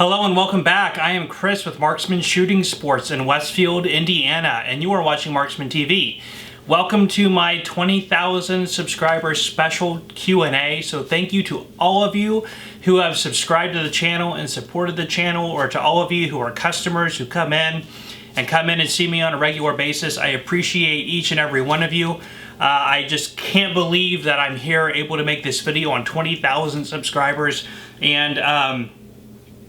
Hello and welcome back. I am Chris with Marksman Shooting Sports in Westfield, Indiana, and you are watching Marksman TV. Welcome to my 20,000 subscribers special Q&A. So thank you to all of you who have subscribed to the channel and supported the channel, or to all of you who are customers who come in and see me on a regular basis. I appreciate each and every one of you. I just can't believe that I'm here able to make this video on 20,000 subscribers, and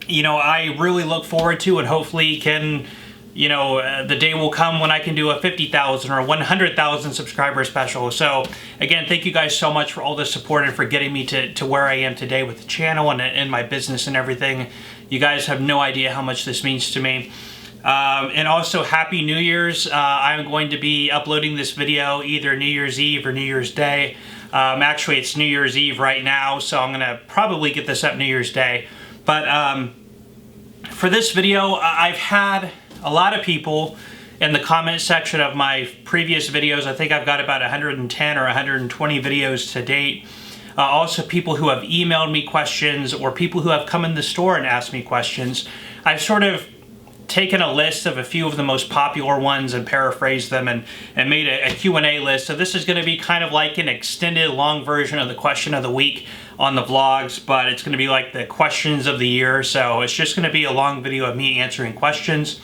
you know, I really look forward to and hopefully can, you know, the day will come when I can do a 50,000 or 100,000 subscriber special. So again, thank you guys so much for all the support and for getting me to where I am today with the channel and my business and everything. You guys have no idea how much this means to me. And also, Happy New Year's. I'm going to be uploading this video either New Year's Eve or New Year's Day. Actually, it's New Year's Eve right now, so I'm going to probably get this up New Year's Day. But for this video, I've had a lot of people in the comment section of my previous videos. I think I've got about 110 or 120 videos to date. Also, people who have emailed me questions or people who have come in the store and asked me questions. I've sort of taken a list of a few of the most popular ones and paraphrased them and made a Q&A list. So this is going to be kind of like an extended long version of the question of the week on the vlogs, but it's going to be like the questions of the year. So it's just going to be a long video of me answering questions.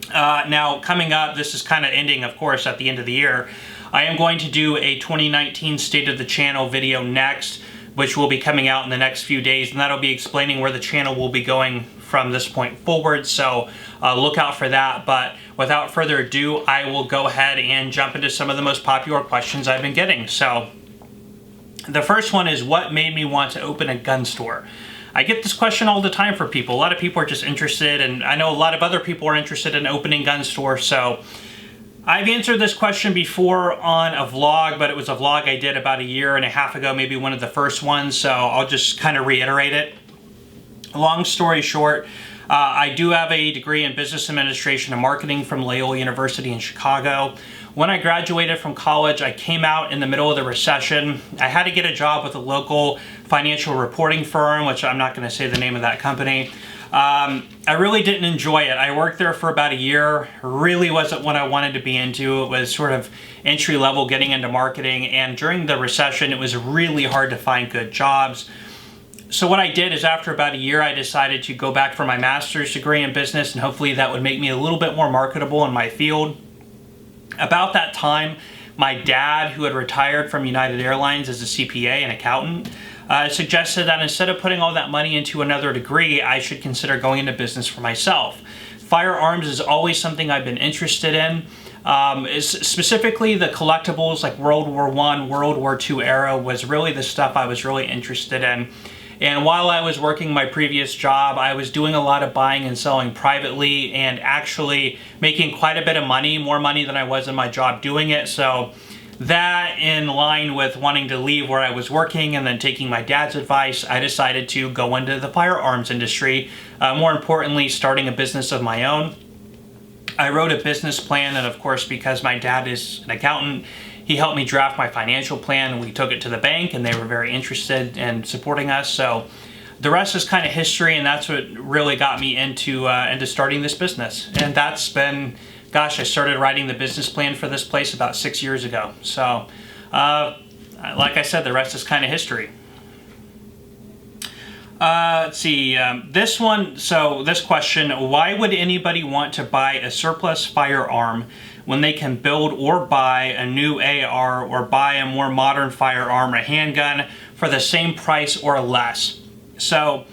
Now coming up, this is kind of ending, of course, at the end of the year. I am going to do a 2019 State of the Channel video next, which will be coming out in the next few days, and that'll be explaining where the channel will be going from this point forward. So look out for that. But without further ado, I will go ahead and jump into some of the most popular questions I've been getting. So the first one is, what made me want to open a gun store? I get this question all the time for people. A lot of people are just interested, and I know a lot of other people are interested in opening gun stores. So I've answered this question before on a vlog, but it was a vlog I did about a year and a half ago, maybe one of the first ones, so I'll just kind of reiterate it. Long story short, I do have a degree in business administration and marketing from Loyola University in Chicago. When I graduated from college, I came out in the middle of the recession. I had to get a job with a local financial reporting firm, which I'm not going to say the name of that company. I really didn't enjoy it. I worked there for about a year. Really wasn't what I wanted to be into. It was sort of entry level getting into marketing, and during the recession, it was really hard to find good jobs. So what I did is, after about a year, I decided to go back for my master's degree in business, and hopefully that would make me a little bit more marketable in my field. About that time, my dad, who had retired from United Airlines as a CPA and accountant, suggested that instead of putting all that money into another degree, I should consider going into business for myself. Firearms is always something I've been interested in. Specifically the collectibles like World War I, World War II era was really the stuff I was really interested in. And while I was working my previous job, I was doing a lot of buying and selling privately and actually making quite a bit of money, more money than I was in my job doing it. So that, in line with wanting to leave where I was working and then taking my dad's advice, I decided to go into the firearms industry. More importantly, starting a business of my own. I wrote a business plan, and of course, because my dad is an accountant, he helped me draft my financial plan, and we took it to the bank, and they were very interested in supporting us. So the rest is kind of history, and that's what really got me into starting this business. And that's been, gosh, I started writing the business plan for this place about 6 years ago. So like I said, the rest is kind of history. Let's see, this one, so this question, why would anybody want to buy a surplus firearm when they can build or buy a new AR or buy a more modern firearm or a handgun for the same price or less? So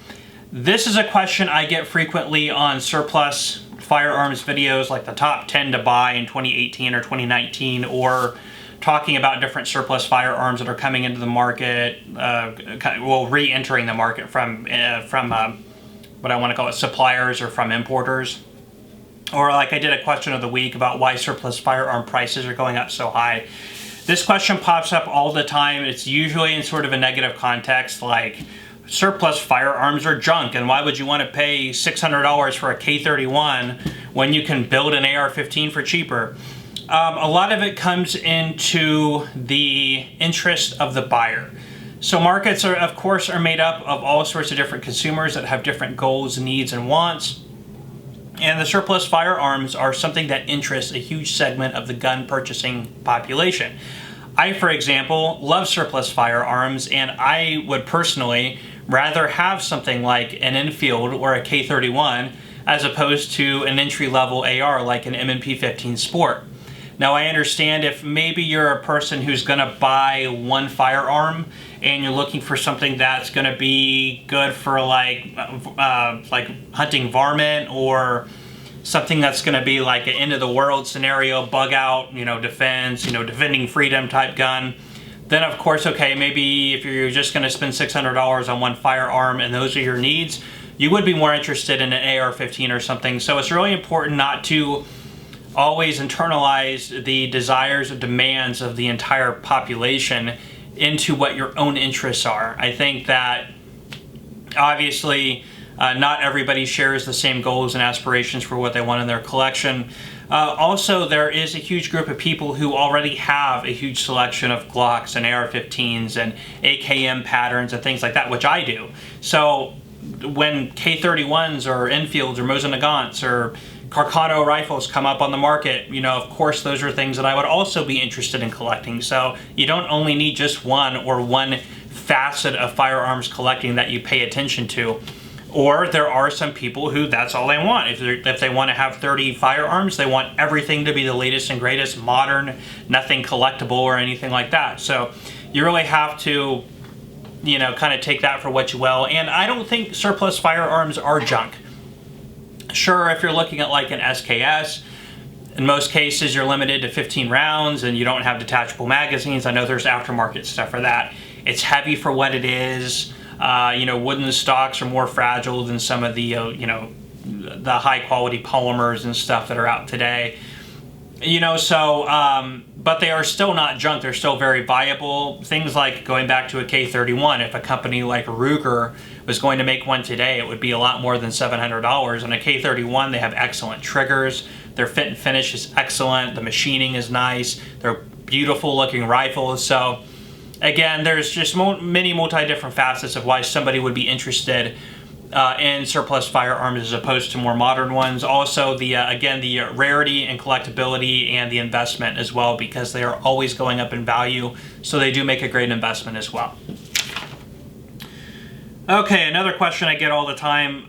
this is a question I get frequently on surplus firearms videos, like the top 10 to buy in 2018 or 2019, or talking about different surplus firearms that are coming into the market, well, re-entering the market from what I want to call it suppliers or from importers. Or like I did a question of the week about why surplus firearm prices are going up so high. This question pops up all the time. It's usually in sort of a negative context, like surplus firearms are junk, and why would you want to pay $600 for a K31 when you can build an AR-15 for cheaper? A lot of it comes into the interest of the buyer. So markets are, of course, are made up of all sorts of different consumers that have different goals, needs, and wants. And the surplus firearms are something that interests a huge segment of the gun purchasing population. I, for example, love surplus firearms, and I would personally rather have something like an Enfield or a K31 as opposed to an entry-level AR like an M&P 15 Sport. Now, I understand if maybe you're a person who's going to buy one firearm and you're looking for something that's going to be good for like hunting varmint, or something that's going to be like an end of the world scenario, bug out, defense, defending freedom type gun, then of course, okay, maybe if you're just going to spend $600 on one firearm and those are your needs, you would be more interested in an AR-15 or something. So it's really important not to always internalize the desires or demands of the entire population into what your own interests are. I think that obviously not everybody shares the same goals and aspirations for what they want in their collection. Also, there is a huge group of people who already have a huge selection of Glocks and AR-15s and AKM patterns and things like that, which I do. So when K31s or Enfields or Mosin Nagants or Carcano rifles come up on the market, of course those are things that I would also be interested in collecting. So you don't only need just one or one facet of firearms collecting that you pay attention to. Or there are some people who that's all they want. If they want to have 30 firearms, they want everything to be the latest and greatest, modern, nothing collectible or anything like that. So you really have to, kind of take that for what you will. And I don't think surplus firearms are junk. Sure, if you're looking at like an SKS, in most cases you're limited to 15 rounds and you don't have detachable magazines. I know there's aftermarket stuff for that. It's heavy for what it is. Wooden stocks are more fragile than some of the, the high quality polymers and stuff that are out today. But they are still not junk. They're still very viable. Things like going back to a K31, if a company like Ruger was going to make one today, it would be a lot more than $700. On a K31, they have excellent triggers. Their fit and finish is excellent. The machining is nice. They're beautiful looking rifles. So again, there's just many different facets of why somebody would be interested in surplus firearms as opposed to more modern ones. Also, the rarity and collectability and the investment as well, because they are always going up in value. So they do make a great investment as well. Okay, another question I get all the time,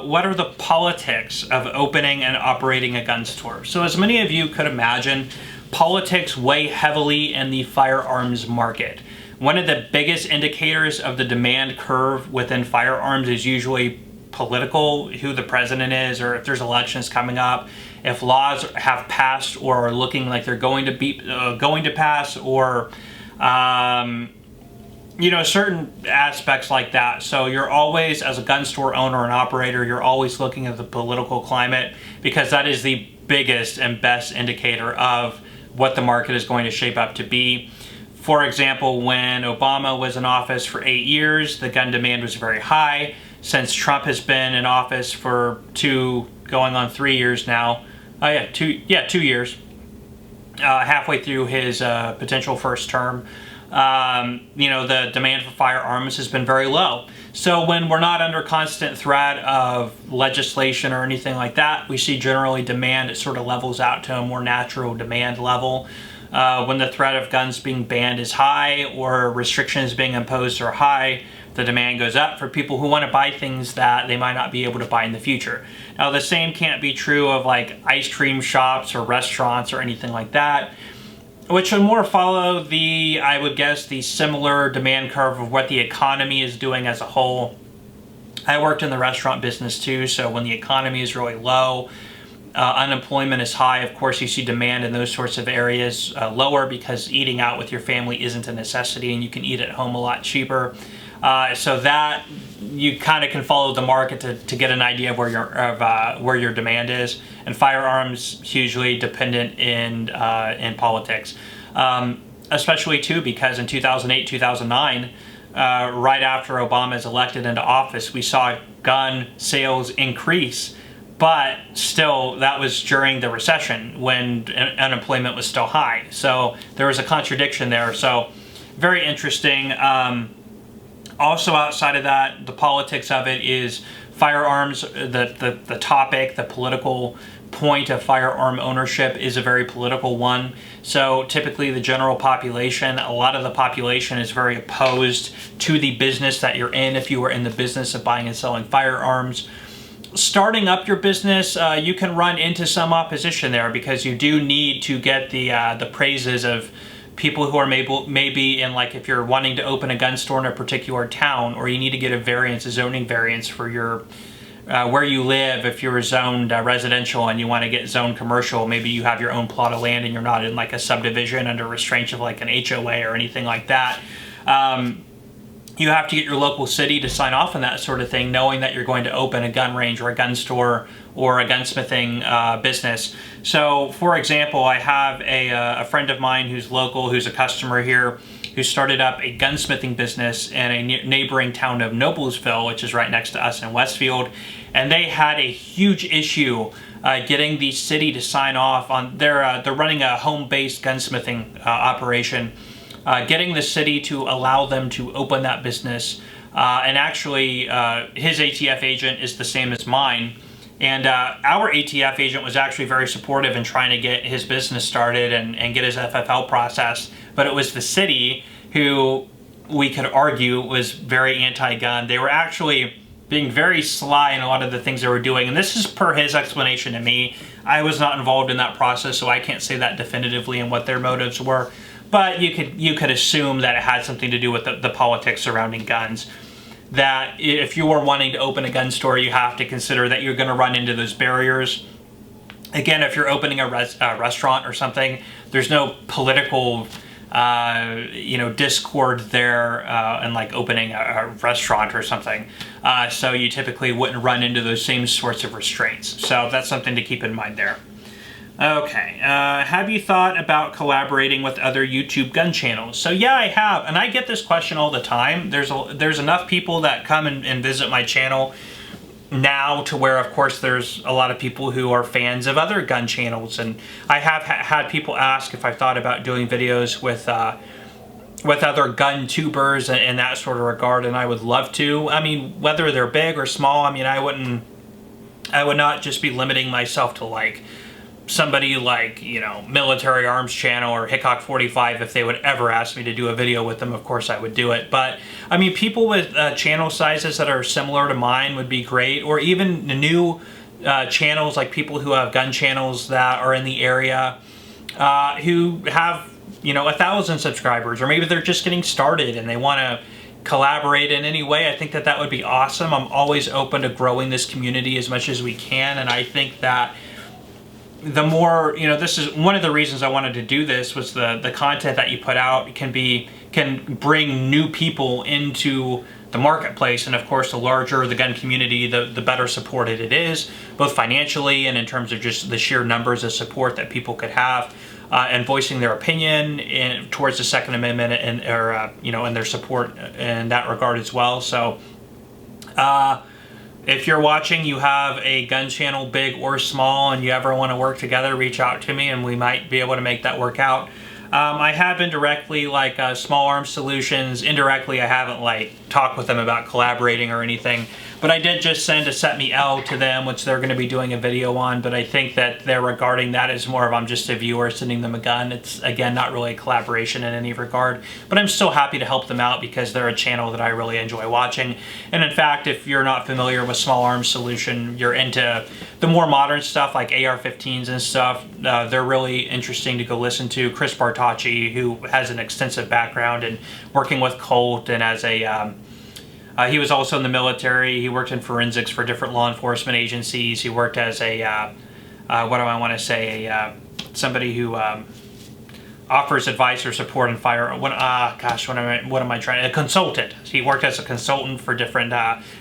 what are the politics of opening and operating a gun store? So as many of you could imagine, politics weigh heavily in the firearms market. One of the biggest indicators of the demand curve within firearms is usually political, who the president is, or if there's elections coming up, if laws have passed or are looking like they're going to pass, or certain aspects like that. So you're always, as a gun store owner and operator, you're always looking at the political climate, because that is the biggest and best indicator of what the market is going to shape up to be. For example, when Obama was in office for 8 years, the gun demand was very high. Since Trump has been in office for going on 3 years now, 2 years, halfway through his potential first term, the demand for firearms has been very low. So when we're not under constant threat of legislation or anything like that, we see generally demand, it sort of levels out to a more natural demand level. When the threat of guns being banned is high or restrictions being imposed are high, the demand goes up for people who want to buy things that they might not be able to buy in the future. Now, the same can't be true of like ice cream shops or restaurants or anything like that, which would more follow I would guess, the similar demand curve of what the economy is doing as a whole. I worked in the restaurant business too, so when the economy is really low, unemployment is high, of course you see demand in those sorts of areas lower, because eating out with your family isn't a necessity and you can eat at home a lot cheaper. So that you kind of can follow the market to get an idea of where your demand is. And firearms hugely dependent in politics, especially too because in 2008, 2009, right after Obama is elected into office, we saw gun sales increase. But still, that was during the recession when unemployment was still high. So there was a contradiction there. So very interesting. Also outside of that, the politics of it is firearms, the topic, the political point of firearm ownership is a very political one. So typically the general population, a lot of the population is very opposed to the business that you're in if you are in the business of buying and selling firearms. Starting up your business, you can run into some opposition there because you do need to get the praises of people who are maybe in, like, if you're wanting to open a gun store in a particular town, or you need to get a zoning variance for your where you live. If you're zoned residential and you want to get zoned commercial, maybe you have your own plot of land and you're not in like a subdivision under restraints of like an HOA or anything like that. You have to get your local city to sign off on that sort of thing, knowing that you're going to open a gun range or a gun store or a gunsmithing business. So, for example, I have a friend of mine who's local, who's a customer here, who started up a gunsmithing business in a neighboring town of Noblesville, which is right next to us in Westfield. And they had a huge issue getting the city to sign off on they're running a home-based gunsmithing operation. Getting the city to allow them to open that business. And actually, his ATF agent is the same as mine. And our ATF agent was actually very supportive in trying to get his business started and get his FFL process. But it was the city who, we could argue, was very anti-gun. They were actually being very sly in a lot of the things they were doing. And this is per his explanation to me. I was not involved in that process, so I can't say that definitively and what their motives were. But you could assume that it had something to do with the politics surrounding guns. That if you are wanting to open a gun store, you have to consider that you're going to run into those barriers. Again, if you're opening a restaurant or something, there's no political discord there and like opening a restaurant or something. So you typically wouldn't run into those same sorts of restraints. So that's something to keep in mind there. Okay, have you thought about collaborating with other YouTube gun channels? So yeah, I have, and I get this question all the time. There's enough people that come and visit my channel now to where, of course, there's a lot of people who are fans of other gun channels, and I have had people ask if I thought about doing videos with other gun tubers in that sort of regard, and I would love to. I mean, whether they're big or small, I mean, I would not just be limiting myself to like somebody like, Military Arms Channel or Hickok 45. If they would ever ask me to do a video with them, of course I would do it. But I mean, people with channel sizes that are similar to mine would be great, or even new channels, like people who have gun channels that are in the area who have 1,000 subscribers, or maybe they're just getting started and they want to collaborate in any way. I think that would be awesome. I'm always open to growing this community as much as we can, and I think that the more, this is one of the reasons I wanted to do this, was the content that you put out can bring new people into the marketplace. And of course, the larger the gun community, the better supported it is, both financially and in terms of just the sheer numbers of support that people could have and voicing their opinion towards the Second Amendment and their support in that regard as well. So if you're watching, you have a gun channel, big or small, and you ever want to work together, reach out to me and we might be able to make that work out. I have indirectly, like Small Arms Solutions, indirectly I haven't like talked with them about collaborating or anything, but I did just send a Set Me L to them, which they're going to be doing a video on, but I think that they're regarding that as more of I'm just a viewer sending them a gun. It's, again, not really a collaboration in any regard, but I'm still happy to help them out because they're a channel that I really enjoy watching. And in fact, if you're not familiar with Small Arms Solution, you're into the more modern stuff like AR-15s and stuff, they're really interesting to go listen to. Chris Bartocci, who has an extensive background in working with Colt, and as a he was also in the military. He worked in forensics for different law enforcement agencies. He worked as a what do I want to say, somebody who offers advice or support in fire. What am I trying? A consultant. He worked as a consultant for different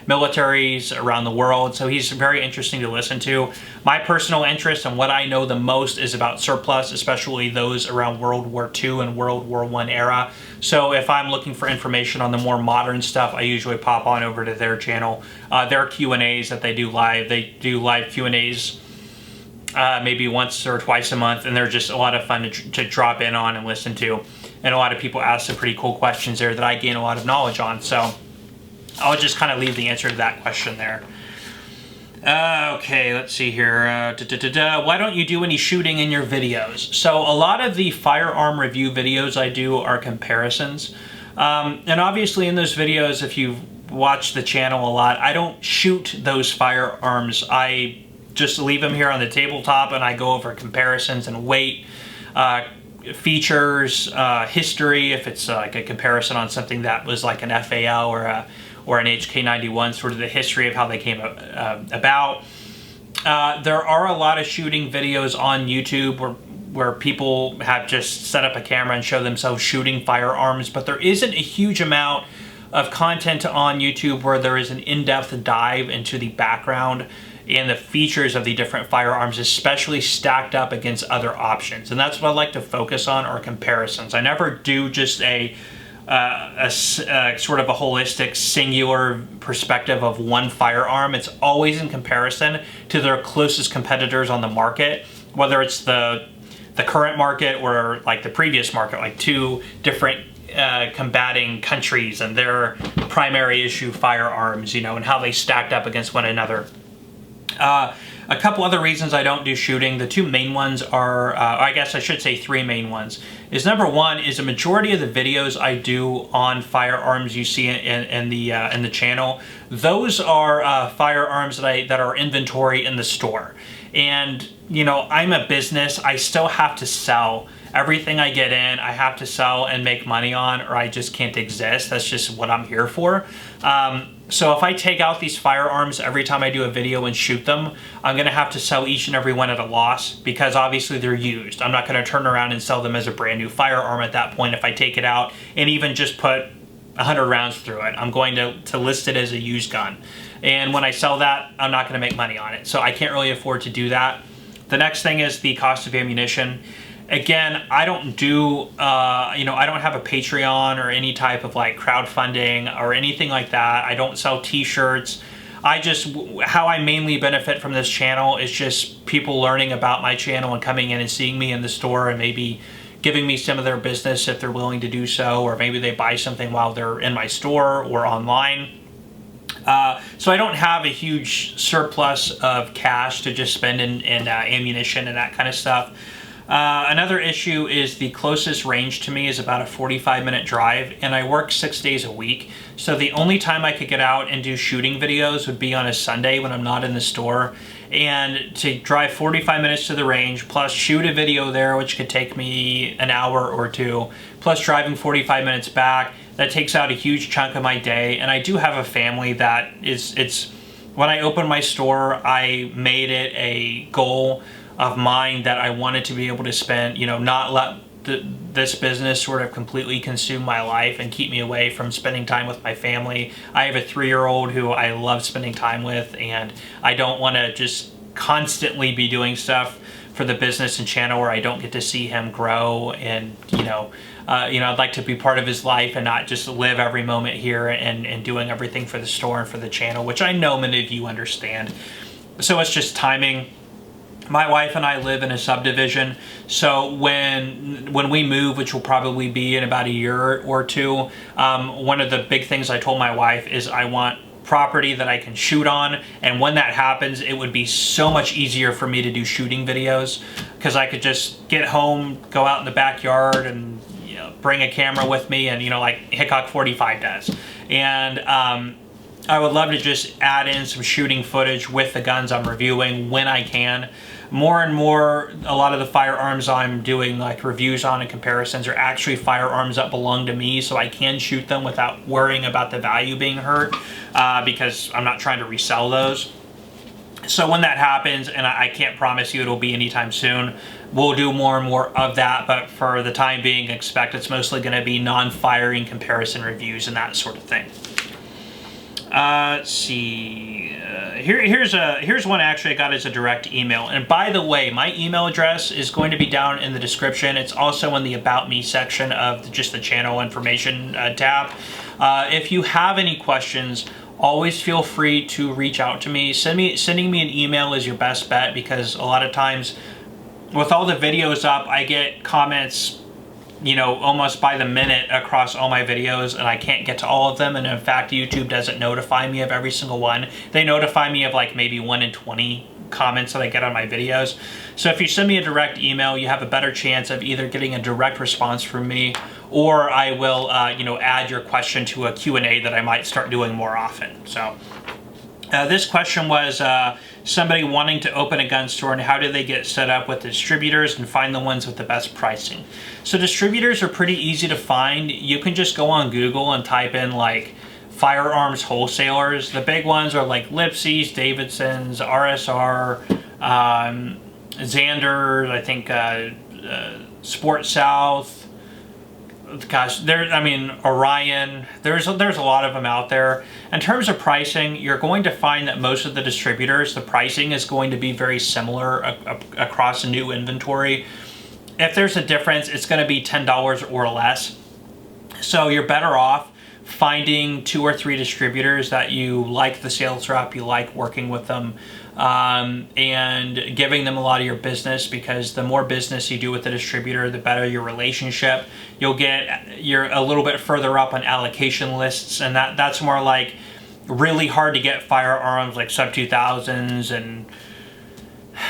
militaries around the world. So he's very interesting to listen to. My personal interest and what I know the most is about surplus, especially those around World War II and World War I era. So if I'm looking for information on the more modern stuff, I usually pop on over to their channel. Their Q&As that they do live. They do live Q&As maybe once or twice a month, and they're just a lot of fun to drop in on and listen to. And a lot of people ask some pretty cool questions there that I gain a lot of knowledge on. So I'll just kind of leave the answer to that question there. Okay, let's see here. Why don't you do any shooting in your videos? So a lot of the firearm review videos I do are comparisons. And obviously in those videos, if you've watched the channel a lot, I don't shoot those firearms. I just leave them here on the tabletop and I go over comparisons and weight, features, history, if it's like a comparison on something that was like an FAL or an HK91, sort of the history of how they came about. There are a lot of shooting videos on YouTube where people have just set up a camera and show themselves shooting firearms, but there isn't a huge amount of content on YouTube where there is an in-depth dive into the background and the features of the different firearms, especially stacked up against other options. And that's what I like to focus on, are comparisons. I never do just a sort of a holistic, singular perspective of one firearm. It's always in comparison to their closest competitors on the market, whether it's the current market or like the previous market, like two different combating countries and their primary issue firearms, you know, and how they stacked up against one another. A couple other reasons I don't do shooting. The two main ones are, I guess I should say three main ones, is number one is a majority of the videos I do on firearms you see in the channel, those are firearms that are inventory in the store. And, you know, I'm a business, I still have to sell. Everything I get in, I have to sell and make money on, or I just can't exist. That's just what I'm here for. So if I take out these firearms every time I do a video and shoot them, I'm going to have to sell each and every one at a loss, because obviously they're used. I'm not going to turn around and sell them as a brand new firearm at that point if I take it out and even just put 100 rounds through it. I'm going to list it as a used gun. And when I sell that, I'm not going to make money on it. So I can't really afford to do that. The next thing is the cost of ammunition. Again, I don't do, I don't have a Patreon or any type of like crowdfunding or anything like that. I don't sell t-shirts. How I mainly benefit from this channel is just people learning about my channel and coming in and seeing me in the store and maybe giving me some of their business if they're willing to do so, or maybe they buy something while they're in my store or online. So I don't have a huge surplus of cash to just spend in ammunition and that kind of stuff. Another issue is the closest range to me is about a 45-minute drive, and I work 6 days a week. So the only time I could get out and do shooting videos would be on a Sunday when I'm not in the store. And to drive 45 minutes to the range, plus shoot a video there, which could take me an hour or two, plus driving 45 minutes back, that takes out a huge chunk of my day. And I do have a family that when I opened my store, I made it a goal of mine that I wanted to be able to spend, not let this business sort of completely consume my life and keep me away from spending time with my family. I have a 3-year-old who I love spending time with, and I don't want to just constantly be doing stuff for the business and channel where I don't get to see him grow. And I'd like to be part of his life and not just live every moment here and doing everything for the store and for the channel, which I know many of you understand. So it's just timing. My wife and I live in a subdivision, so when we move, which will probably be in about a year or two, one of the big things I told my wife is I want property that I can shoot on, and when that happens, it would be so much easier for me to do shooting videos, because I could just get home, go out in the backyard, and bring a camera with me, and like Hickok 45 does. And I would love to just add in some shooting footage with the guns I'm reviewing when I can. More and more, a lot of the firearms I'm doing like reviews on and comparisons are actually firearms that belong to me, so I can shoot them without worrying about the value being hurt, because I'm not trying to resell those. So when that happens, and I can't promise you it'll be anytime soon, we'll do more and more of that, but for the time being, expect it's mostly going to be non-firing comparison reviews and that sort of thing. Let's see. Here's one actually I got as a direct email. And by the way, my email address is going to be down in the description. It's also in the About Me section of just the channel information tab. If you have any questions, always feel free to reach out to me. Sending me an email is your best bet, because a lot of times with all the videos up, I get comments almost by the minute across all my videos, and I can't get to all of them. And in fact, YouTube doesn't notify me of every single one. They notify me of like maybe 1 in 20 comments that I get on my videos. So if you send me a direct email, you have a better chance of either getting a direct response from me, or I will, add your question to a Q&A that I might start doing more often. So this question was somebody wanting to open a gun store, and how do they get set up with distributors and find the ones with the best pricing. So distributors are pretty easy to find. You can just go on Google and type in like firearms wholesalers. The big ones are like Lipsy's, Davidson's, RSR, Xander, I think Sport South. Gosh, Orion. There's a lot of them out there. In terms of pricing, you're going to find that most of the distributors, the pricing is going to be very similar across a new inventory. If there's a difference, it's going to be $10 or less. So you're better off finding 2 or 3 distributors that you like the sales rep, you like working with them, and giving them a lot of your business, because the more business you do with the distributor, the better your relationship. You're a little bit further up on allocation lists, and that's more like really hard to get firearms like sub 2000s and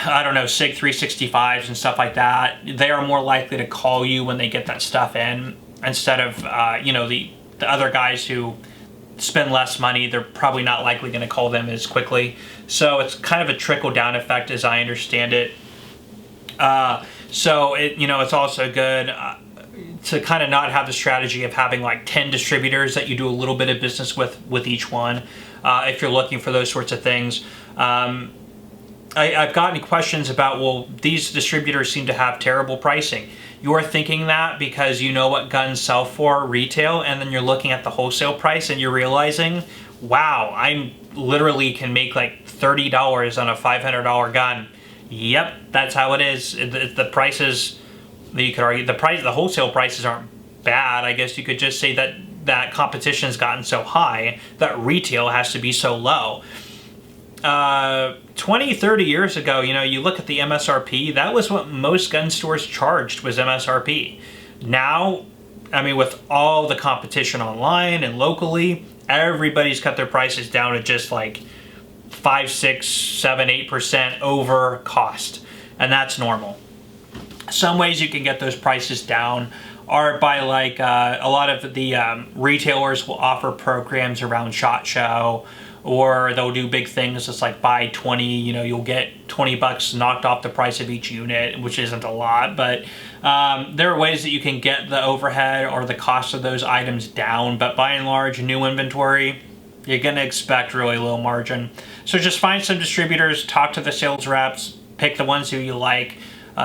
I don't know, SIG 365s and stuff like that. They are more likely to call you when they get that stuff in, instead of the other guys who spend less money. They're probably not likely going to call them as quickly. So it's kind of a trickle-down effect as I understand it. So it's also good to kind of not have the strategy of having like 10 distributors that you do a little bit of business with each one, if you're looking for those sorts of things. I've gotten questions about, well, these distributors seem to have terrible pricing. You're thinking that because you know what guns sell for retail, and then you're looking at the wholesale price and you're realizing, wow, I literally can make like $30 on a $500 gun. Yep, that's how it is. The prices, you could argue, the wholesale prices aren't bad. I guess you could just say that competition's gotten so high that retail has to be so low. 20, 30 years ago, you look at the MSRP, that was what most gun stores charged, was MSRP. Now, with all the competition online and locally, everybody's cut their prices down to just like 5, 6, 7, 8% over cost. And that's normal. Some ways you can get those prices down are by like, a lot of the retailers will offer programs around SHOT Show, or they'll do big things. It's like buy 20, you'll get $20 knocked off the price of each unit, which isn't a lot, but there are ways that you can get the overhead or the cost of those items down. But by and large, new inventory, you're gonna expect really low margin. So just find some distributors, talk to the sales reps, pick the ones who you like,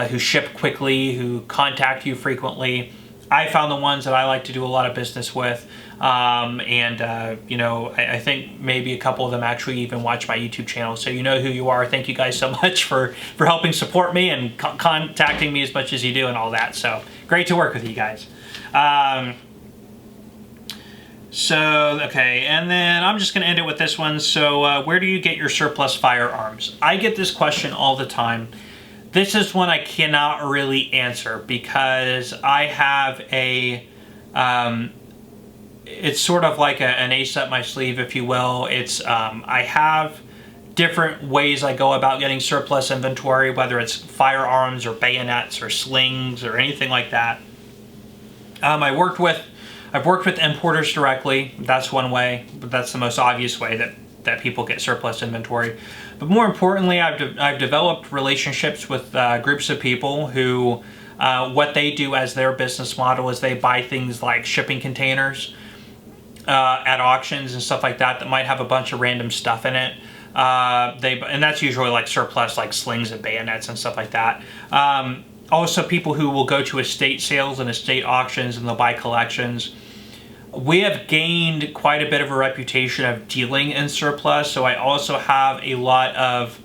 who ship quickly, who contact you frequently. I found the ones that I like to do a lot of business with. I think maybe a couple of them actually even watch my YouTube channel. So you know who you are. Thank you guys so much for helping support me and contacting me as much as you do and all that. So great to work with you guys. Okay, and then I'm just going to end it with this one. So where do you get your surplus firearms? I get this question all the time. This is one I cannot really answer because I have it's sort of like an ace up my sleeve, if you will. It's I have different ways I go about getting surplus inventory, whether it's firearms or bayonets or slings or anything like that. I've worked with importers directly. That's one way, but that's the most obvious way that people get surplus inventory. But more importantly, I've developed relationships with groups of people who what they do as their business model is they buy things like shipping containers at auctions and stuff like that might have a bunch of random stuff in it. And that's usually like surplus, like slings and bayonets and stuff like that. Also, people who will go to estate sales and estate auctions and they'll buy collections. We have gained quite a bit of a reputation of dealing in surplus, so I also have a lot of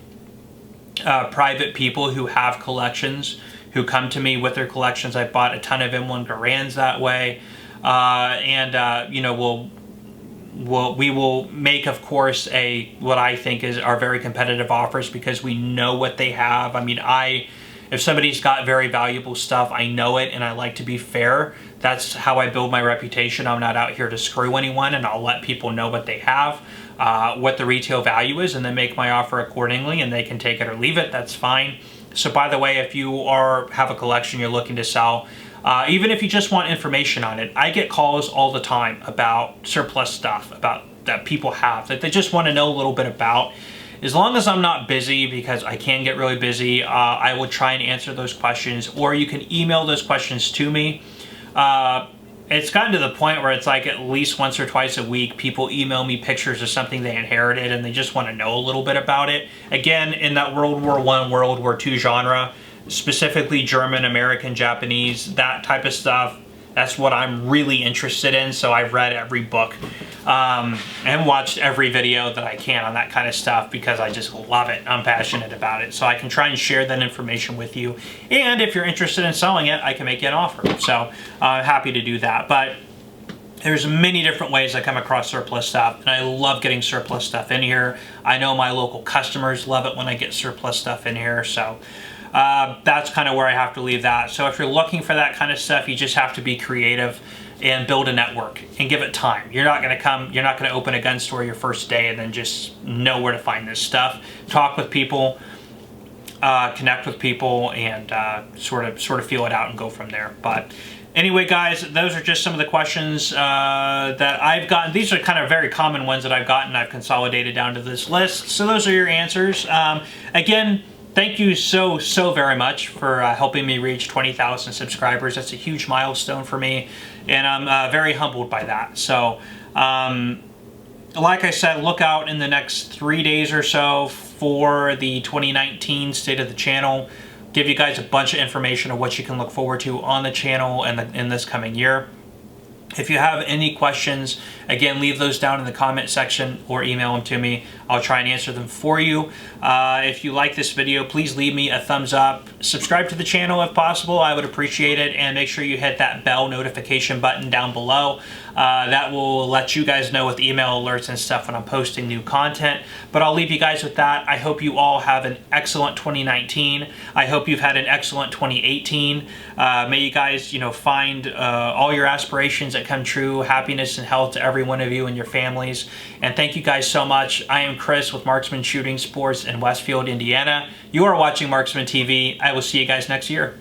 private people who have collections who come to me with their collections. I bought a ton of M1 Garands that way, we will make, of course, what I think are very competitive offers because we know what they have. If somebody's got very valuable stuff, I know it and I like to be fair. That's how I build my reputation. I'm not out here to screw anyone, and I'll let people know what they have, what the retail value is, and then make my offer accordingly, and they can take it or leave it. That's fine. So by the way, if you have a collection you're looking to sell, even if you just want information on it, I get calls all the time about surplus stuff that people have that they just want to know a little bit about. As long as I'm not busy, because I can get really busy, I will try and answer those questions, or you can email those questions to me. It's gotten to the point where it's like at least once or twice a week, people email me pictures of something they inherited and they just want to know a little bit about it. Again, in that World War I, World War II genre, specifically German, American, Japanese, that type of stuff, that's what I'm really interested in. So I've read every book and watched every video that I can on that kind of stuff because I just love it. I'm passionate about it. So I can try and share that information with you. And if you're interested in selling it, I can make you an offer. So I'm happy to do that. But there's many different ways I come across surplus stuff, and I love getting surplus stuff in here. I know my local customers love it when I get surplus stuff in here. So that's kind of where I have to leave that. So if you're looking for that kind of stuff, you just have to be creative and build a network and give it time. You're not going to open a gun store your first day and then just know where to find this stuff. Talk with people, connect with people, and sort of feel it out and go from there. But anyway, guys, those are just some of the questions that I've gotten. These are kind of very common ones that I've gotten. I've consolidated down to this list. So those are your answers. Again, thank you so very much for helping me reach 20,000 subscribers. That's a huge milestone for me, and I'm very humbled by that. So, like I said, look out in the next 3 days or so for the 2019 State of the Channel. Give you guys a bunch of information of what you can look forward to on the channel and in this coming year. If you have any questions, again, leave those down in the comment section or email them to me. I'll try and answer them for you. If you like this video, please leave me a thumbs up. Subscribe to the channel if possible. I would appreciate it. And make sure you hit that bell notification button down below. That will let you guys know with email alerts and stuff when I'm posting new content. But I'll leave you guys with that. I hope you all have an excellent 2019. I hope you've had an excellent 2018. May you guys, find all your aspirations that come true, happiness and health to every one of you and your families. And thank you guys so much. I am Chris with Marksman Shooting Sports in Westfield, Indiana. You are watching Marksman TV. I will see you guys next year.